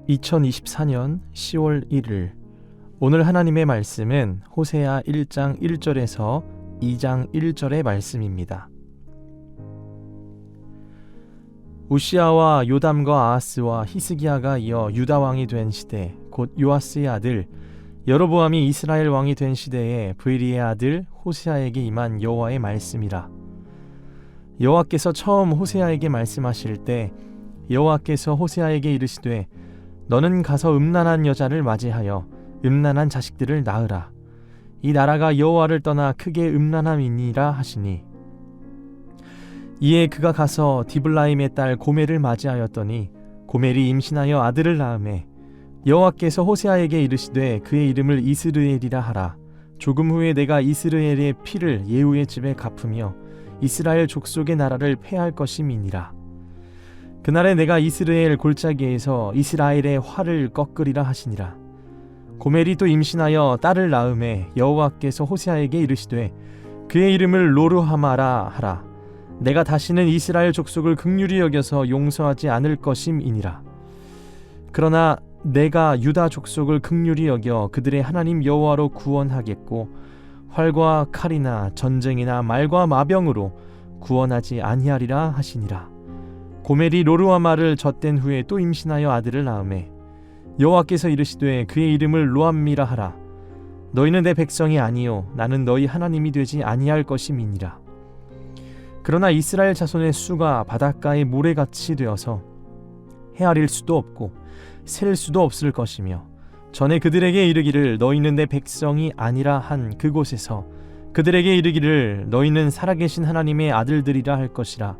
2024년 10월 1일 오늘 하나님의 말씀은 호세아 1장 1절에서 2장 1절의 말씀입니다. 우시아와 요담과 아하스와 히스기야가 이어 유다 왕이 된 시대, 곧 요아스의 아들 여로보암이 이스라엘 왕이 된 시대에 브이리의 아들 호세아에게 임한 여호와의 말씀이라. 여호와께서 처음 호세아에게 말씀하실 때 여호와께서 호세아에게 이르시되 너는 가서 음란한 여자를 맞이하여 음란한 자식들을 낳으라. 이 나라가 여호와를 떠나 크게 음란함이니라 하시니, 이에 그가 가서 디블라임의 딸 고멜을 맞이하였더니 고멜이 임신하여 아들을 낳으매 여호와께서 호세아에게 이르시되 그의 이름을 이스르엘이라 하라. 조금 후에 내가 이스라엘의 피를 예후의 집에 갚으며 이스라엘 족속의 나라를 패할 것임이니라. 그날에 내가 이스라엘 골짜기에서 이스라엘의 활을 꺾으리라 하시니라. 고멜이 또 임신하여 딸을 낳으매 여호와께서 호세아에게 이르시되 그의 이름을 로르하마라 하라. 내가 다시는 이스라엘 족속을 긍휼히 여겨서 용서하지 않을 것임이니라. 그러나 내가 유다 족속을 긍휼히 여겨 그들의 하나님 여호와로 구원하겠고 활과 칼이나 전쟁이나 말과 마병으로 구원하지 아니하리라 하시니라. 고멜이 로르하마를 젖댄 후에 또 임신하여 아들을 낳으매 여호와께서 이르시되 그의 이름을 로암미라 하라. 너희는 내 백성이 아니요 나는 너희 하나님이 되지 아니할 것임이니라. 그러나 이스라엘 자손의 수가 바닷가의 모래같이 되어서 헤아릴 수도 없고 셀 수도 없을 것이며, 전에 그들에게 이르기를 너희는 내 백성이 아니라 한 그곳에서 그들에게 이르기를 너희는 살아계신 하나님의 아들들이라 할 것이라.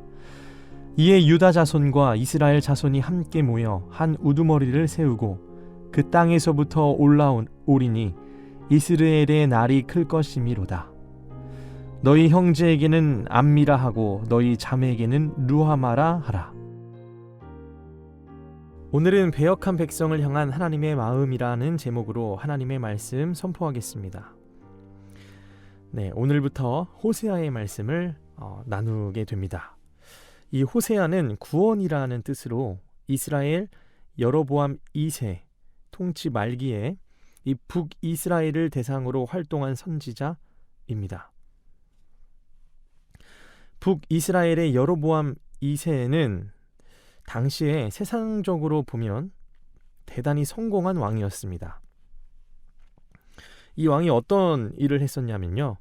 이에 유다 자손과 이스라엘 자손이 함께 모여 한 우두머리를 세우고 그 땅에서부터 올라오리니 이스라엘의 날이 클 것이미로다. 너희 형제에게는 암미라 하고 너희 자매에게는 루하마라 하라. 오늘은 배역한 백성을 향한 하나님의 마음이라는 제목으로 하나님의 말씀 선포하겠습니다. 네, 오늘부터 호세아의 말씀을 나누게 됩니다. 이 호세아는 구원이라는 뜻으로 이스라엘 여로보암 2세 통치 말기에 이 북이스라엘을 대상으로 활동한 선지자입니다. 북이스라엘의 여로보암 2세는 당시에 세상적으로 보면 대단히 성공한 왕이었습니다. 이 왕이 어떤 일을 했었냐면요,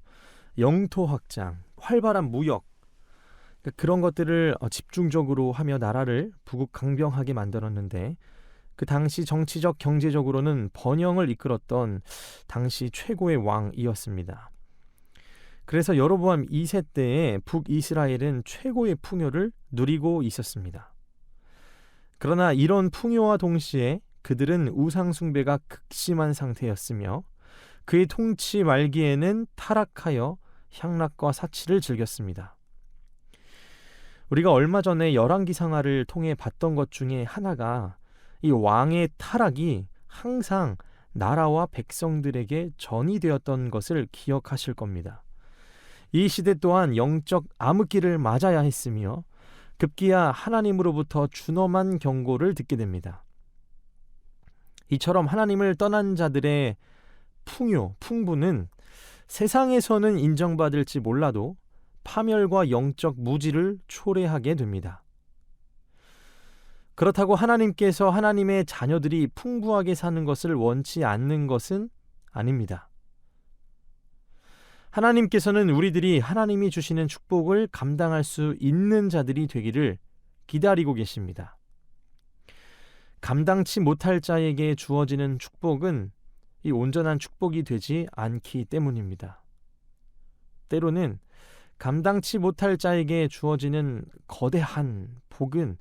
영토 확장, 활발한 무역, 그런 것들을 집중적으로 하며 나라를 부국강병하게 만들었는데, 그 당시 정치적 경제적으로는 번영을 이끌었던 당시 최고의 왕이었습니다. 그래서 여로보암 2세 때에 북이스라엘은 최고의 풍요를 누리고 있었습니다. 그러나 이런 풍요와 동시에 그들은 우상 숭배가 극심한 상태였으며 그의 통치 말기에는 타락하여 향락과 사치를 즐겼습니다. 우리가 얼마 전에 열왕기상하를 통해 봤던 것 중에 하나가 이 왕의 타락이 항상 나라와 백성들에게 전이 되었던 것을 기억하실 겁니다. 이 시대 또한 영적 암흑기를 맞아야 했으며 급기야 하나님으로부터 준엄한 경고를 듣게 됩니다. 이처럼 하나님을 떠난 자들의 풍부는 세상에서는 인정받을지 몰라도 파멸과 영적 무지를 초래하게 됩니다. 그렇다고 하나님께서 하나님의 자녀들이 풍부하게 사는 것을 원치 않는 것은 아닙니다. 하나님께서는 우리들이 하나님이 주시는 축복을 감당할 수 있는 자들이 되기를 기다리고 계십니다. 감당치 못할 자에게 주어지는 축복은 이 온전한 축복이 되지 않기 때문입니다. 때로는 감당치 못할 자에게 주어지는 거대한 복은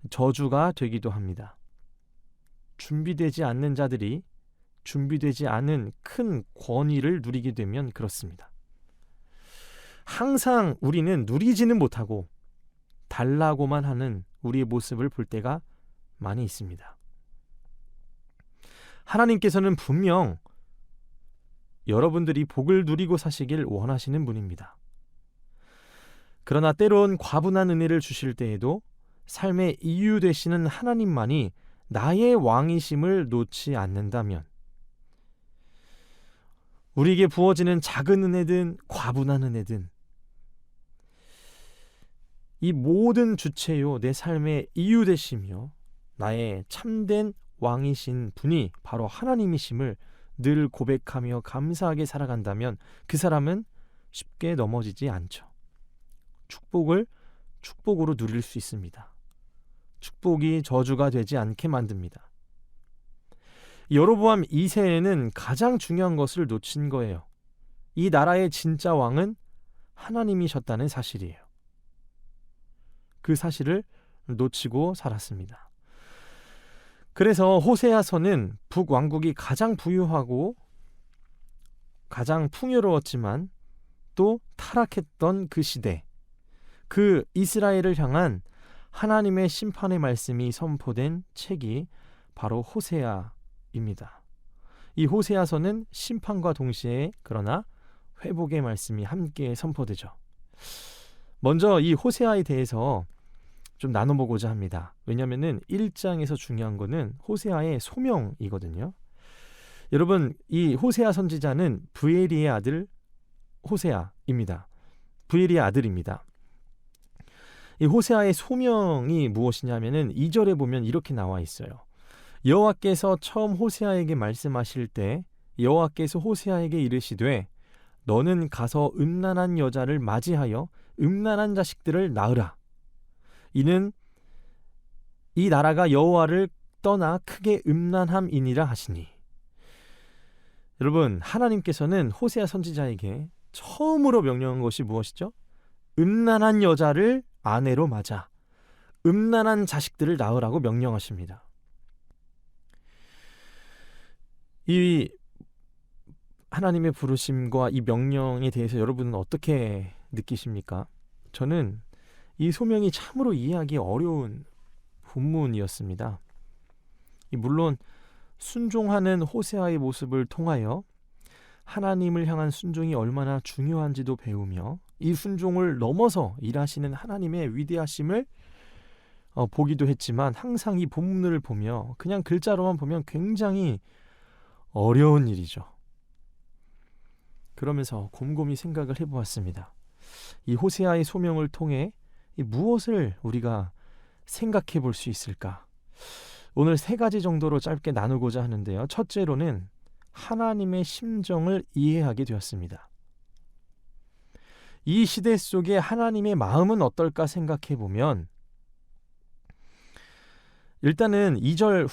저주가 되기도 합니다. 준비되지 않는 자들이 준비되지 않은 큰 권위를 누리게 되면 그렇습니다. 항상 우리는 누리지는 못하고 달라고만 하는 우리의 모습을 볼 때가 많이 있습니다. 하나님께서는 분명 여러분들이 복을 누리고 사시길 원하시는 분입니다. 그러나 때론 과분한 은혜를 주실 때에도 삶의 이유 되시는 하나님만이 나의 왕이심을 놓지 않는다면, 우리에게 부어지는 작은 은혜든 과분한 은혜든 이 모든 주체요 내 삶의 이유 되시며 나의 참된 왕이신 분이 바로 하나님이심을 늘 고백하며 감사하게 살아간다면 그 사람은 쉽게 넘어지지 않죠. 축복을 축복으로 누릴 수 있습니다. 축복이 저주가 되지 않게 만듭니다. 여로보암 2세는 가장 중요한 것을 놓친 거예요. 이 나라의 진짜 왕은 하나님이셨다는 사실이에요. 그 사실을 놓치고 살았습니다. 그래서 호세아서는 북왕국이 가장 부유하고 가장 풍요로웠지만 또 타락했던 그 시대, 그 이스라엘을 향한 하나님의 심판의 말씀이 선포된 책이 바로 호세아입니다. 이 호세아서는 심판과 동시에 그러나 회복의 말씀이 함께 선포되죠. 먼저 이 호세아에 대해서 좀 나눠보고자 합니다. 왜냐하면 1장에서 중요한 거는 호세아의 소명이거든요. 여러분, 이 호세아 선지자는 브에리의 아들 호세아입니다. 브에리의 아들입니다. 이 호세아의 소명이 무엇이냐면은 2절에 보면 이렇게 나와 있어요. 여호와께서 처음 호세아에게 말씀하실 때 여호와께서 호세아에게 이르시되 너는 가서 음란한 여자를 맞이하여 음란한 자식들을 낳으라. 이는 이 나라가 여호와를 떠나 크게 음란함이니라 하시니. 여러분, 하나님께서는 호세아 선지자에게 처음으로 명령한 것이 무엇이죠? 음란한 여자를 아내로 맞아 음란한 자식들을 낳으라고 명령하십니다. 이 하나님의 부르심과 이 명령에 대해서 여러분은 어떻게 느끼십니까? 저는 이 소명이 참으로 이해하기 어려운 본문이었습니다. 물론 순종하는 호세아의 모습을 통하여 하나님을 향한 순종이 얼마나 중요한지도 배우며 이 순종을 넘어서 일하시는 하나님의 위대하심을 보기도 했지만 항상 이 본문을 보며 그냥 글자로만 보면 굉장히 어려운 일이죠. 그러면서 곰곰이 생각을 해보았습니다. 이 호세아의 소명을 통해 이 무엇을 우리가 생각해 볼 수 있을까? 오늘 3가지 정도로 짧게 나누고자 하는데요. 첫째로는 하나님의 심정을 이해하게 되었습니다. 이 시대 속에 하나님의 마음은 어떨까 생각해 보면 일단은 2절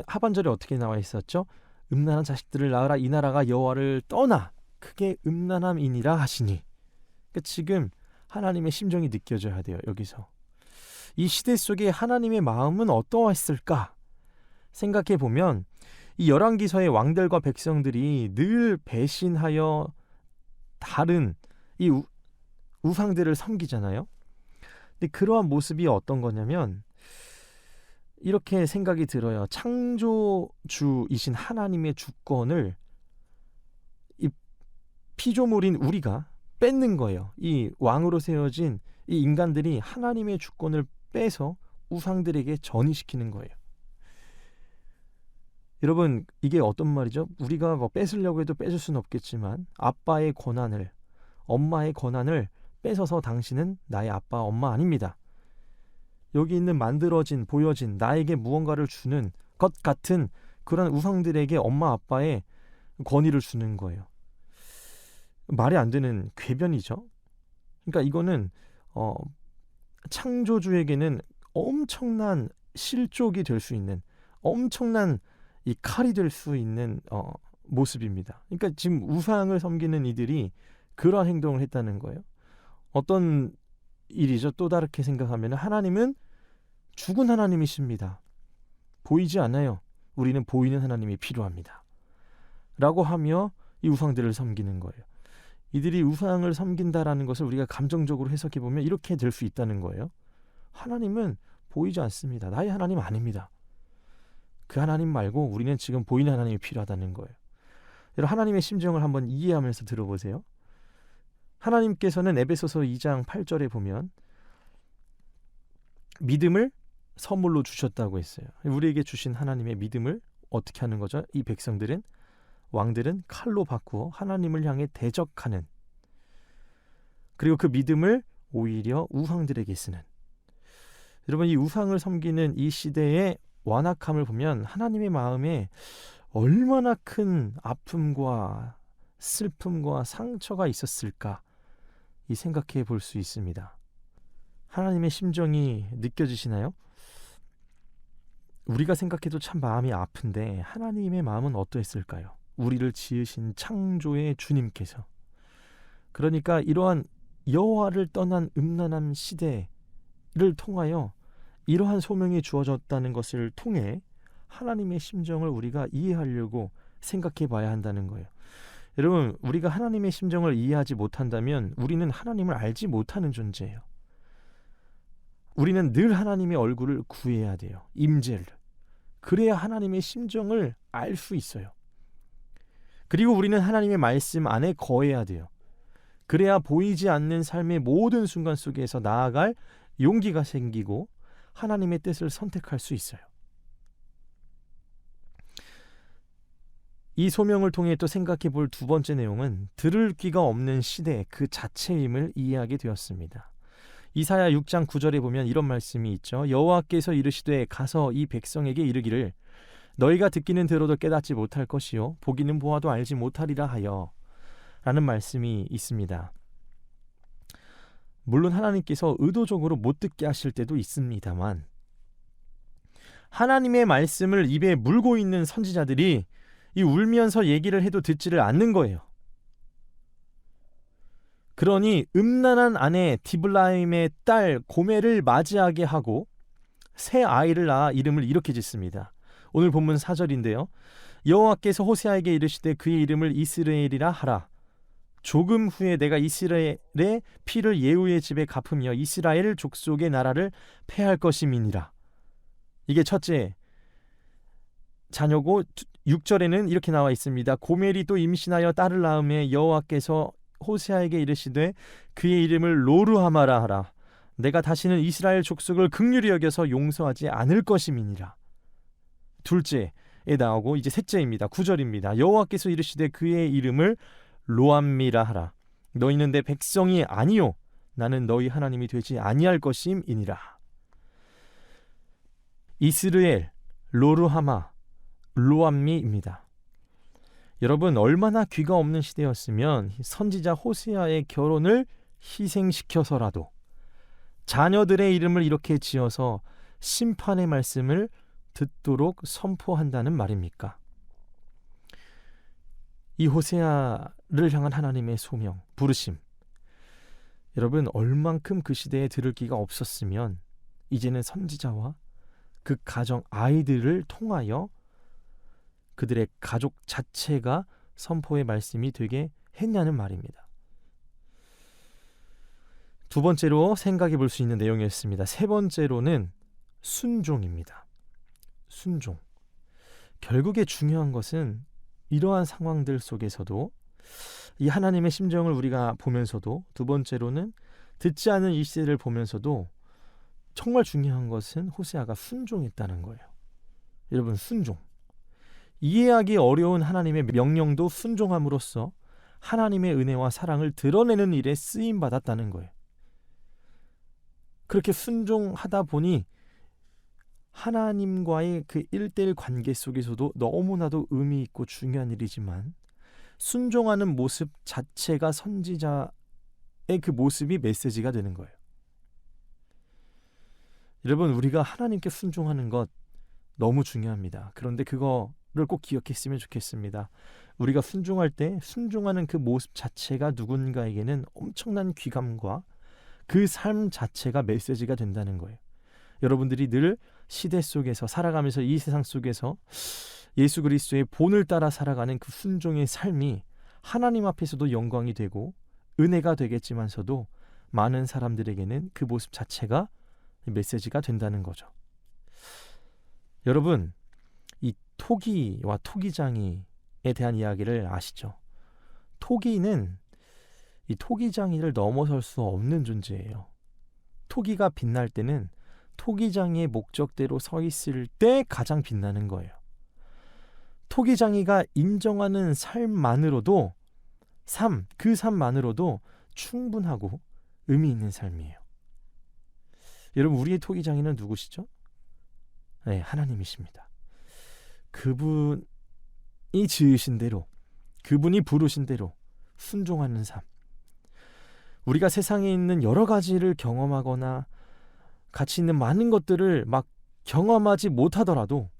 하반절에 어떻게 나와 있었죠? 음란한 자식들을 낳으라 이 나라가 여호와를 떠나 크게 음란함이니라 하시니. 그러니까 지금 하나님의 심정이 느껴져야 돼요. 여기서 이 시대 속에 하나님의 마음은 어떠했을까 생각해 보면 이 열왕기서의 왕들과 백성들이 늘 배신하여 다른 이 우상들을 섬기잖아요. 근데 그러한 모습이 어떤 거냐면 이렇게 생각이 들어요. 창조주이신 하나님의 주권을 이 피조물인 우리가 뺏는 거예요. 이 왕으로 세워진 이 인간들이 하나님의 주권을 빼서 우상들에게 전이시키는 거예요. 여러분, 이게 어떤 말이죠? 우리가 뭐 뺏으려고 해도 뺏을 수는 없겠지만 아빠의 권한을, 엄마의 권한을 뺏어서 당신은 나의 아빠, 엄마 아닙니다. 여기 있는 만들어진, 보여진 나에게 무언가를 주는 것 같은 그런 우상들에게 엄마, 아빠의 권위를 주는 거예요. 말이 안 되는 궤변이죠. 그러니까 이거는 창조주에게는 엄청난 실족이 될 수 있는 엄청난 이 칼이 될 수 있는 모습입니다. 그러니까 지금 우상을 섬기는 이들이 그러한 행동을 했다는 거예요. 어떤 일이죠? 또 다르게 생각하면 하나님은 죽은 하나님이십니다. 보이지 않아요. 우리는 보이는 하나님이 필요합니다. 라고 하며 이 우상들을 섬기는 거예요. 이들이 우상을 섬긴다라는 것을 우리가 감정적으로 해석해 보면 이렇게 될 수 있다는 거예요. 하나님은 보이지 않습니다. 나의 하나님 아닙니다. 그 하나님 말고 우리는 지금 보이는 하나님이 필요하다는 거예요. 여러분, 하나님의 심정을 한번 이해하면서 들어보세요. 하나님께서는 에베소서 2장 8절에 보면 믿음을 선물로 주셨다고 했어요. 우리에게 주신 하나님의 믿음을 어떻게 하는 거죠? 이 백성들은, 왕들은 칼로 바꾸어 하나님을 향해 대적하는, 그리고 그 믿음을 오히려 우상들에게 쓰는. 여러분, 이 우상을 섬기는 이 시대의 완악함을 보면 하나님의 마음에 얼마나 큰 아픔과 슬픔과 상처가 있었을까, 이 생각해 볼 수 있습니다. 하나님의 심정이 느껴지시나요? 우리가 생각해도 참 마음이 아픈데 하나님의 마음은 어떠했을까요? 우리를 지으신 창조의 주님께서, 그러니까 이러한 여호와를 떠난 음란한 시대를 통하여 이러한 소명이 주어졌다는 것을 통해 하나님의 심정을 우리가 이해하려고 생각해 봐야 한다는 거예요. 여러분, 우리가 하나님의 심정을 이해하지 못한다면 우리는 하나님을 알지 못하는 존재예요. 우리는 늘 하나님의 얼굴을 구해야 돼요. 임재를. 그래야 하나님의 심정을 알 수 있어요. 그리고 우리는 하나님의 말씀 안에 거해야 돼요. 그래야 보이지 않는 삶의 모든 순간 속에서 나아갈 용기가 생기고 하나님의 뜻을 선택할 수 있어요. 이 소명을 통해 또 생각해 볼 두 번째 내용은 들을 귀가 없는 시대 그 자체임을 이해하게 되었습니다. 이사야 6장 9절에 보면 이런 말씀이 있죠. 여호와께서 이르시되 가서 이 백성에게 이르기를 너희가 듣기는 들어도 깨닫지 못할 것이요 보기는 보아도 알지 못하리라 하여, 라는 말씀이 있습니다. 물론 하나님께서 의도적으로 못 듣게 하실 때도 있습니다만, 하나님의 말씀을 입에 물고 있는 선지자들이 이 울면서 얘기를 해도 듣지를 않는 거예요. 그러니 음란한 아내 디블라임의 딸 고멜을 맞이하게 하고 새 아이를 낳아 이름을 이렇게 짓습니다. 오늘 본문 4절인데요. 여호와께서 호세아에게 이르시되 그의 이름을 이스라엘이라 하라. 조금 후에 내가 이스라엘의 피를 예후의 집에 갚으며 이스라엘 족속의 나라를 패할 것임이니라. 이게 첫째 자녀고, 6절에는 이렇게 나와 있습니다. 고멜이 또 임신하여 딸을 낳음에 여호와께서 호세아에게 이르시되 그의 이름을 로르하마라 하라. 내가 다시는 이스라엘 족속을 긍휼히 여겨서 용서하지 않을 것임이니라. 둘째에 나오고 이제 셋째입니다. 9절입니다. 여호와께서 이르시되 그의 이름을 로암미라 하라. 너희는 내 백성이 아니요 나는 너희 하나님이 되지 아니할 것임이니라. 이스라엘, 로르하마, 로암미입니다. 여러분, 얼마나 귀가 없는 시대였으면 선지자 호세아의 결혼을 희생시켜서라도 자녀들의 이름을 이렇게 지어서 심판의 말씀을 듣도록 선포한다는 말입니까? 이 호세아를 향한 하나님의 소명, 부르심, 여러분, 얼만큼 그 시대에 들을 기가 없었으면 이제는 선지자와 그 가정 아이들을 통하여 그들의 가족 자체가 선포의 말씀이 되게 했냐는 말입니다. 두 번째로 생각해 볼 수 있는 내용이었습니다. 세 번째로는 순종입니다. 순종. 결국에 중요한 것은 이러한 상황들 속에서도 이 하나님의 심정을 우리가 보면서도, 두 번째로는 듣지 않은 이 시대를 보면서도 정말 중요한 것은 호세아가 순종했다는 거예요. 여러분, 순종. 이해하기 어려운 하나님의 명령도 순종함으로써 하나님의 은혜와 사랑을 드러내는 일에 쓰임받았다는 거예요. 그렇게 순종하다 보니 하나님과의 그 1:1 관계 속에서도 너무나도 의미 있고 중요한 일이지만 순종하는 모습 자체가 선지자의 그 모습이 메시지가 되는 거예요. 여러분, 우리가 하나님께 순종하는 것 너무 중요합니다. 그런데 그거를 꼭 기억했으면 좋겠습니다. 우리가 순종할 때 순종하는 그 모습 자체가 누군가에게는 엄청난 귀감과 그 삶 자체가 메시지가 된다는 거예요. 여러분들이 늘 시대 속에서 살아가면서 이 세상 속에서 예수 그리스도의 본을 따라 살아가는 그 순종의 삶이 하나님 앞에서도 영광이 되고 은혜가 되겠지만서도 많은 사람들에게는 그 모습 자체가 메시지가 된다는 거죠. 여러분, 이 토기와 토기장이에 대한 이야기를 아시죠? 토기는 이 토기장이를 넘어설 수 없는 존재예요. 토기가 빛날 때는 토기장이의 목적대로 서 있을 때 가장 빛나는 거예요. 토기장이가 인정하는 삶만으로도 그 삶만으로도 충분하고 의미 있는 삶이에요. 여러분, 우리의 토기장이는 누구시죠? 네, 하나님이십니다. 그분이 지으신 대로, 그분이 부르신 대로 순종하는 삶. 우리가 세상에 있는 여러 가지를 경험하거나 가치 있는 많은 것들을 막 경험하지 못하더라도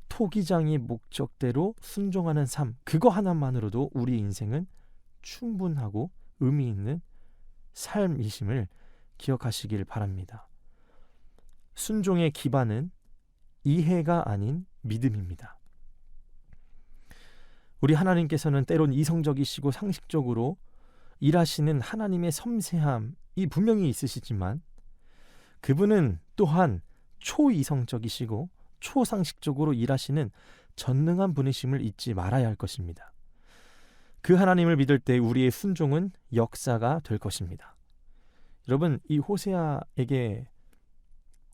토기장의 목적대로 순종하는 삶, 그거 하나만으로도 우리 인생은 충분하고 의미 있는 삶이심을 기억하시길 바랍니다. 순종의 기반은 이해가 아닌 믿음입니다. 우리 하나님께서는 때론 이성적이시고 상식적으로 일하시는 하나님의 섬세함이 분명히 있으시지만 그분은 또한 초이성적이시고 초상식적으로 일하시는 전능한 분이심을 잊지 말아야 할 것입니다. 그 하나님을 믿을 때 우리의 순종은 역사가 될 것입니다. 여러분, 이 호세아에게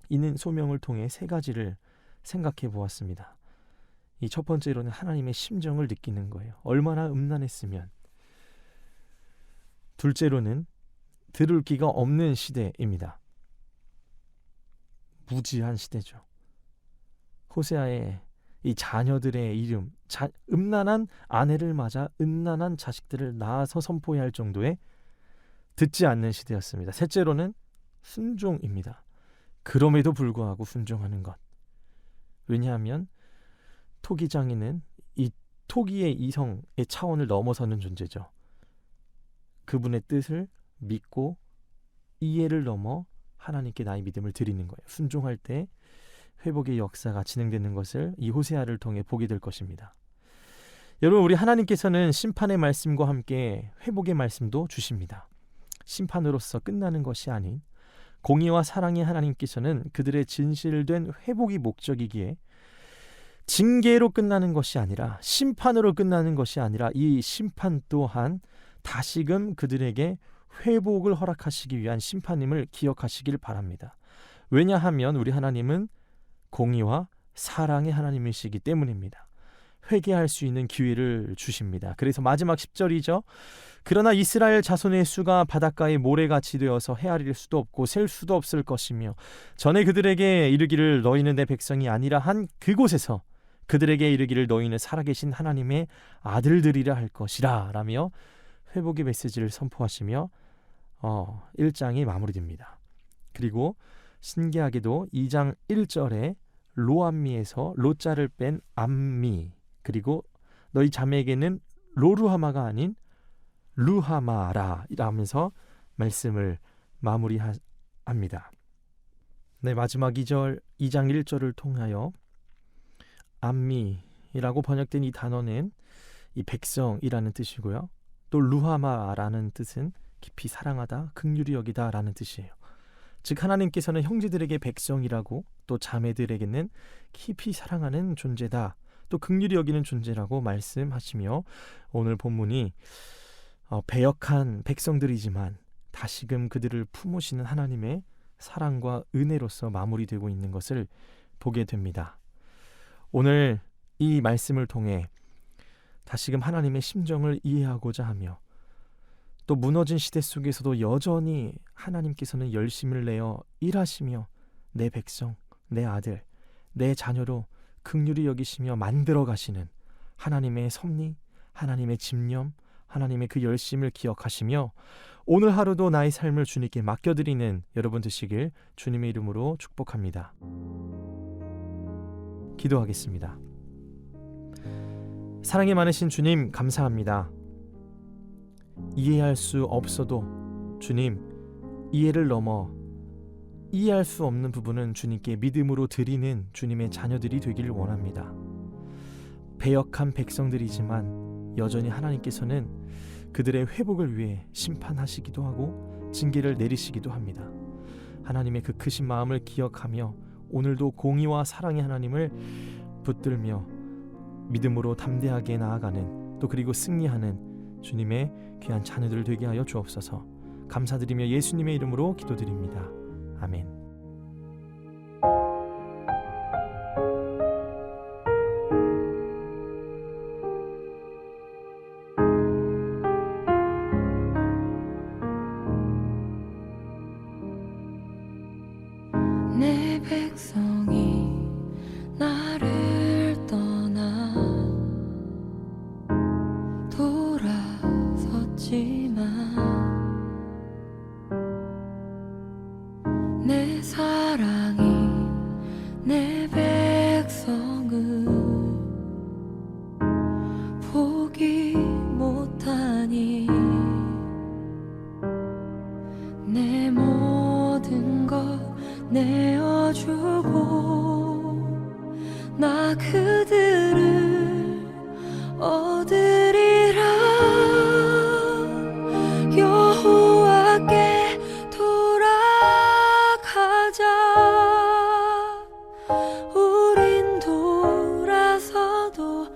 있는 소명을 통해 세 가지를 생각해 보았습니다. 이 첫 번째로는 하나님의 심정을 느끼는 거예요. 얼마나 음란했으면. 둘째로는 들을 귀가 없는 시대입니다. 무지한 시대죠. 호세아의 이 자녀들의 이름, 음란한 아내를 맞아 음란한 자식들을 낳아서 선포해야 할 정도의 듣지 않는 시대였습니다. 셋째로는 순종입니다. 그럼에도 불구하고 순종하는 것. 왜냐하면 토기장이는 이 토기의 이성의 차원을 넘어서는 존재죠. 그분의 뜻을 믿고 이해를 넘어 하나님께 나의 믿음을 드리는 거예요. 순종할 때 회복의 역사가 진행되는 것을 이 호세아를 통해 보게 될 것입니다. 여러분, 우리 하나님께서는 심판의 말씀과 함께 회복의 말씀도 주십니다. 심판으로서 끝나는 것이 아닌 공의와 사랑의 하나님께서는 그들의 진실된 회복이 목적이기에 징계로 끝나는 것이 아니라, 심판으로 끝나는 것이 아니라 이 심판 또한 다시금 그들에게 회복을 허락하시기 위한 심판임을 기억하시길 바랍니다. 왜냐하면 우리 하나님은 공의와 사랑의 하나님이시기 때문입니다. 회개할 수 있는 기회를 주십니다. 그래서 마지막 10절이죠. 그러나 이스라엘 자손의 수가 바닷가의 모래같이 되어서 헤아릴 수도 없고 셀 수도 없을 것이며 전에 그들에게 이르기를 너희는 내 백성이 아니라 한 그곳에서 그들에게 이르기를 너희는 살아계신 하나님의 아들들이라 할 것이라 라며 회복의 메시지를 선포하시며 1장이 마무리됩니다. 그리고 신기하게도 2장 1절에 로암미에서 로자를 뺀 암미, 그리고 너희 자매에게는 로루하마가 아닌 루하마라 라면서 말씀을 마무리합니다. 네, 마지막 2장 1절을 통하여 암미라고 번역된 이 단어는 이 백성이라는 뜻이고요. 또 루하마라는 뜻은 깊이 사랑하다, 긍휼히 여기다 라는 뜻이에요. 즉 하나님께서는 형제들에게 백성이라고, 또 자매들에게는 깊이 사랑하는 존재다, 또 긍휼히 여기는 존재라고 말씀하시며 오늘 본문이 배역한 백성들이지만 다시금 그들을 품으시는 하나님의 사랑과 은혜로서 마무리되고 있는 것을 보게 됩니다. 오늘 이 말씀을 통해 다시금 하나님의 심정을 이해하고자 하며 또 무너진 시대 속에서도 여전히 하나님께서는 열심을 내어 일하시며 내 백성, 내 아들, 내 자녀로 긍휼히 여기시며 만들어 가시는 하나님의 섭리, 하나님의 집념, 하나님의 그 열심을 기억하시며 오늘 하루도 나의 삶을 주님께 맡겨드리는 여러분 되시길 주님의 이름으로 축복합니다. 기도하겠습니다. 사랑이 많으신 주님, 감사합니다. 이해할 수 없어도 주님, 이해를 넘어 이해할 수 없는 부분은 주님께 믿음으로 드리는 주님의 자녀들이 되기를 원합니다. 배역한 백성들이지만 여전히 하나님께서는 그들의 회복을 위해 심판하시기도 하고 징계를 내리시기도 합니다. 하나님의 그 크신 마음을 기억하며 오늘도 공의와 사랑의 하나님을 붙들며 믿음으로 담대하게 나아가는, 또 그리고 승리하는 주님의 귀한 자녀들 되게 하여 주옵소서. 감사드리며 예수님의 이름으로 기도드립니다. 아멘. 없지만 내 사랑이 내 백성을 포기 못하니 내 모든 것 내어주고 나 그들을 얻으리라. 여호와께 돌아가자. 우린 돌아서도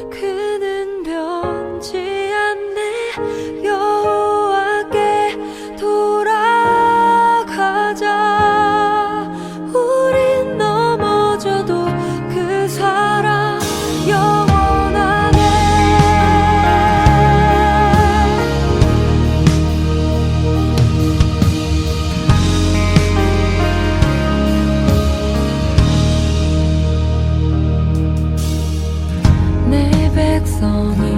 그는 변치 않네. 여호와께 돌아가자. 우린 넘어져도 그 사랑 영원하네. 내 백성이